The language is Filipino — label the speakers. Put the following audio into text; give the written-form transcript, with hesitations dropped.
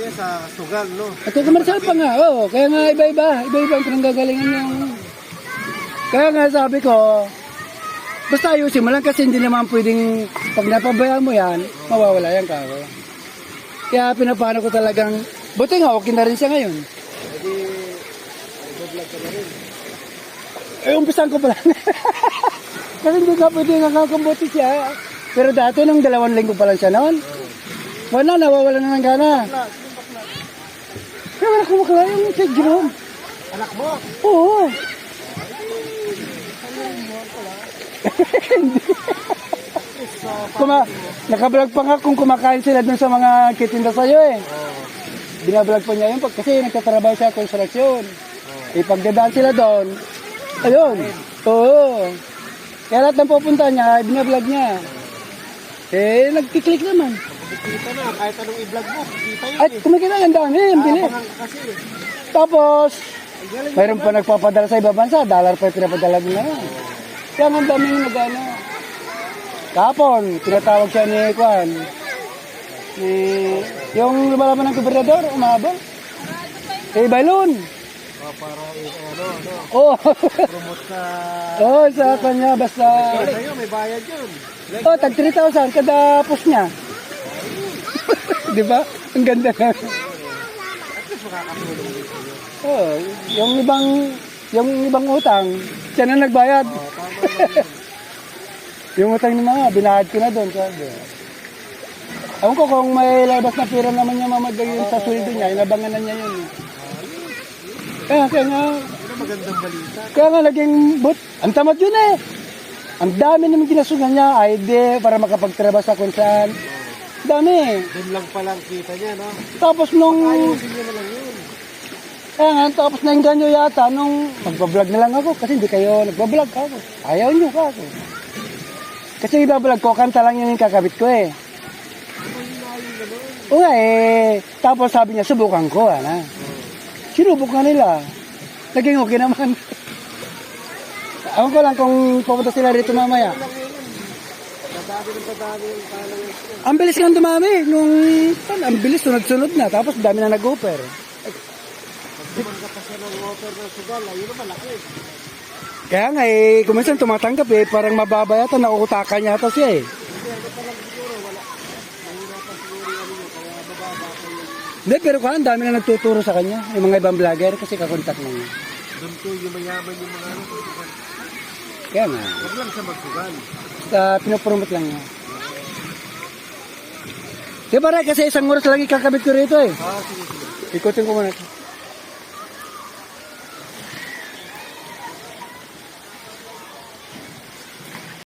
Speaker 1: niya sa sugal, no?
Speaker 2: At komersyal pa nga, oo. Kaya nga iba-iba ang pinanggagalingan niya. Kaya nga sabi ko, basta ayusin mo lang kasi hindi naman pwedeng, pag napabayaan mo yan, mawawala yan kako. Kaya pinapano ko talagang, buti nga, okay na rin siya ngayon.
Speaker 1: Pwede, i-vlog ka na rin.
Speaker 2: Umpisan ko pala. Kasi hindi ka pwede nakakambuti siya. Pero dati, nung 2 linggo pa lang siya noon, wala, nawawala na ng gana. Kaya wala kumakala yung kay Jerome.
Speaker 1: Anak mo?
Speaker 2: Oo. Nakablog pa nga kung kumakain sila dun sa mga kitinda sa'yo eh. Binablog pa niya yun kasi nagtatrabaho siya konstruksyon. Pagdadaan sila doon, ayun. Oo. Kaya lahat ng pupunta niya, binablog niya. Nagkiklik naman.
Speaker 1: Kita na, kahit anong i-vlog mo, kita yun
Speaker 2: At kumikita ang dami, ang bilis.
Speaker 1: kasi.
Speaker 2: Tapos, mayroon pa nagpapadala sa ibang bansa, dollar pa yung pinapadala nila. Kaya ang daming nag-ano. Kapon, tinatawag siya ni Kwan. Yung lumalaman ng gobernador, umabol. Balon.
Speaker 1: Para ano.
Speaker 2: Oh.
Speaker 1: Promote sa...
Speaker 2: Oh, sa kanya, basta...
Speaker 1: Sa'yo, may bayad yun.
Speaker 2: Oh, tag 3,000 kada post niya. Di ba? Ang ganda na.
Speaker 1: At least makakatulong din sa'yo.
Speaker 2: Oh, yung ibang utang, siya na nagbayad.
Speaker 1: Tama lang.
Speaker 2: Yung utang ng mga, binahad ko na doon. Sabi. Ewan ko kung may labas na pira naman niya mamagayon sa sweldo niya, inabangan na niya yun. Kaya nga,
Speaker 1: Ano magandang balita?
Speaker 2: kaya nga naging ang tamad yun eh. Ang dami naman ginasugan niya, ID, para makapagtrabaho sa kung saan. Dami.
Speaker 1: Doon lang palang kita niya, no?
Speaker 2: Tapos nung,
Speaker 1: Ayusin niya na lang yun.
Speaker 2: kaya nga, tapos naingganyo yata nung magbablog na lang ako kasi hindi kayo nagbablog ako. Ayaw niyo ka ako. Kasi ibablog ko, kanta lang yun yung kakabit ko eh. O nga eh, tapos sabi niya, subukan ko, ana. Sinubok nga nila. Naging okay naman. Ewan ko lang kung pupunta sila rito mamaya.
Speaker 1: Dadami ng followers niya.
Speaker 2: Ang bilis nga dumami. Ang bilis, sunod-sunod na. Tapos dami na nag-offer.
Speaker 1: Pag tumanggap pa siya ng offer ng sugal, ayun na malaki.
Speaker 2: Kaya nga eh, kuminsan tumatanggap eh. Parang mababa yata, nakukutakan yata siya eh.
Speaker 1: Hindi, ano pa lang siguro, wala. Mahirapan siguro yung ano niya, kaya bababa pa yun.
Speaker 2: Hindi, pero kung ang dami na nagtuturo sa kanya. Yung mga ibang vlogger kasi kakontak na niya.
Speaker 1: Doon ko yung mayaman yung mga ano.
Speaker 2: Kaya nga,
Speaker 1: Huwag lang siya magsugal.
Speaker 2: pinopromote lang niya. Di ba kasi isang oras lagi kakabit ko rito eh.
Speaker 1: Sige.
Speaker 2: Ikutin ko muna ito.